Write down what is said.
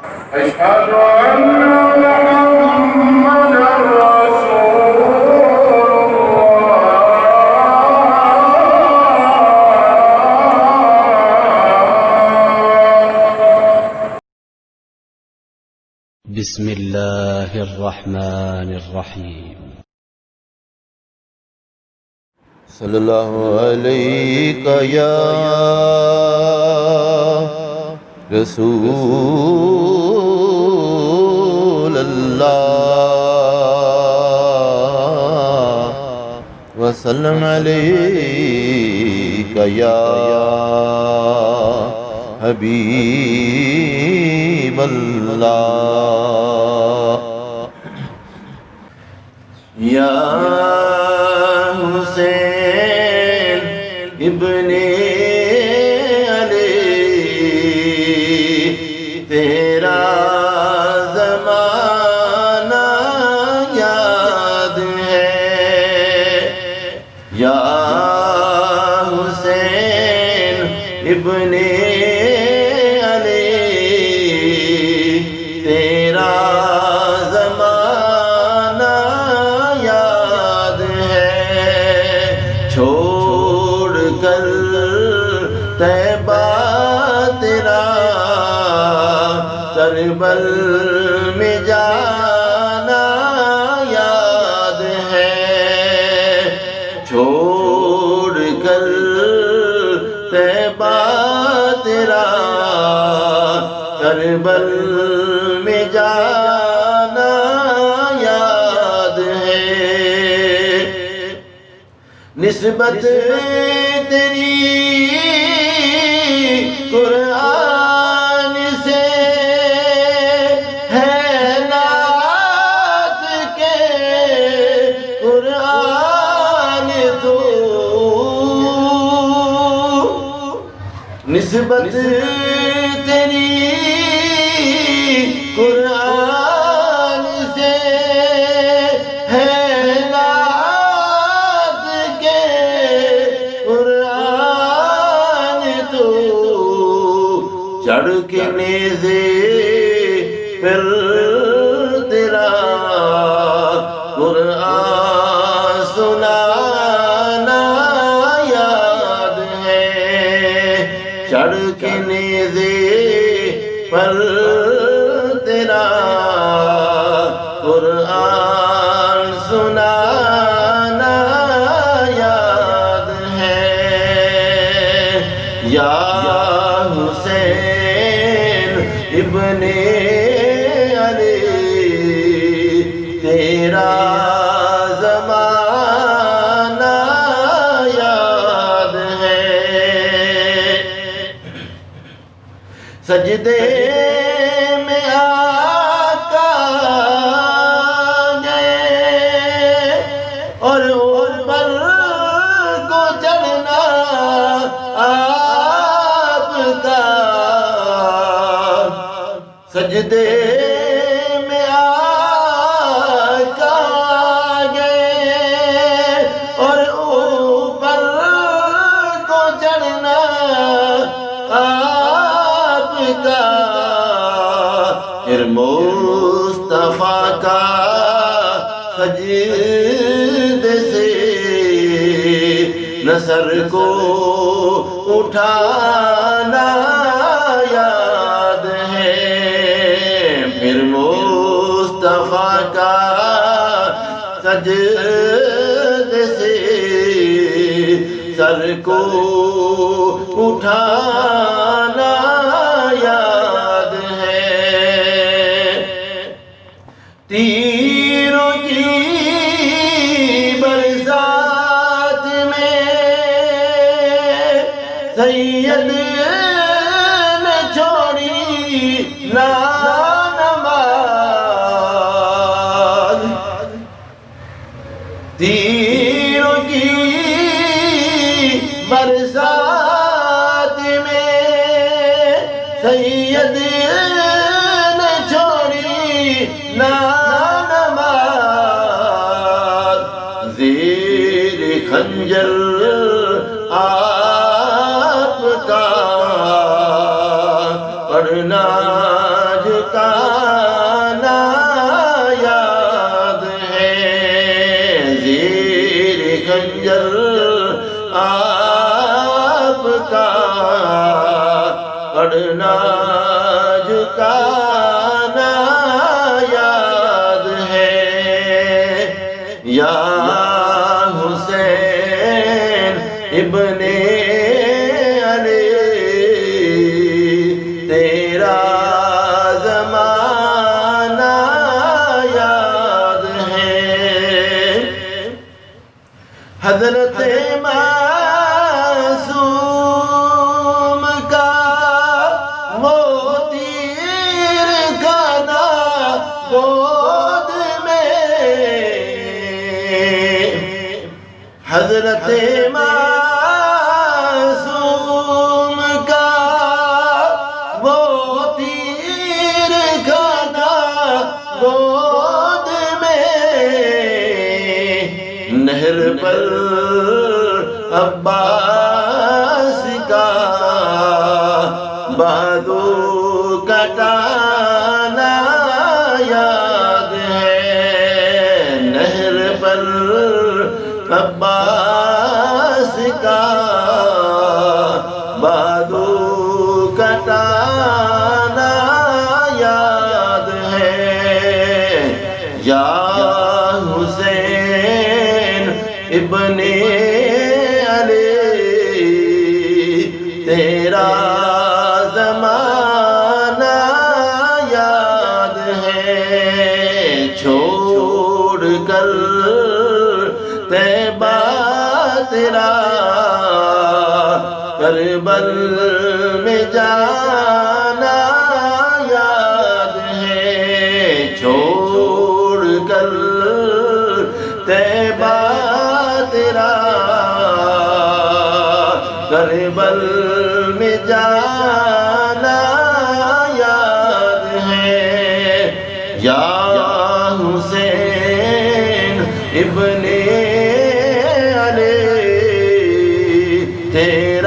أشهد أن محمدًا رسول بسم الله الرحمن الرحيم. صلی اللہ علیہ یا رسول اللہ وسلم علیہ یا حبیب اللہ یا حسین ابن علی تیرا زمانہ یاد ہے یا حسین ابن علی تیرا زمانہ یاد ہے چھوڑ کر طیبہ تیرا کربل میں جانا یاد ہے چھوڑ کر طیبہ تیرا کربل میں جانا یاد ہے نسبت تیری قرآن سے ہے نعت کے قرآن تو نسبت تیری قرآن سے ہے نعت کے قرآن تو چڑھ کے نیزے پر تیرا قرآن سنانا یاد ہے چڑھ کے نیزے پر تیرا قرآن سنانا یاد ہے یا حسین ابن علی تیرا زمانہ یاد ہے سجدے میں آقا گئے اور اوپر کو چڑھنا آپ کا سجدے میں آقا گئے اور اوپر کو چڑھنا آپ کا پھر مصطفیٰ کا سجدے سے نصر کو اٹھانا یاد ہے پھر مصطفیٰ کا سجدے سے سر کو اٹھانا یاد ہے تیروں کی برسات میں سید نے چھوڑی نماز تیروں کی برسات میں سید نے چھوڑی نماز زیر خنجر آپ کا پڑھنا پڑھنا جھکانا یاد ہے یا حسین ابن علی تیرا زمانہ یاد ہے حضرت معصوم کا وہ تیر کھانا گود میں حضرت معصوم کا وہ تیر کھانا گود میں نہر پر عباس کا بازو کٹانا یاد ہے نہر پر عباس کا بازو کٹانا یاد ہے یا حسین ابن علی تیرا زمانہ یاد ہے چھوڑ کر طیبہ تیرا کربل میں جانا یاد ہے چھوڑ کر طیبہ تیرا کربل میں جانا یاد ہے یا حسین ابن علی تیرا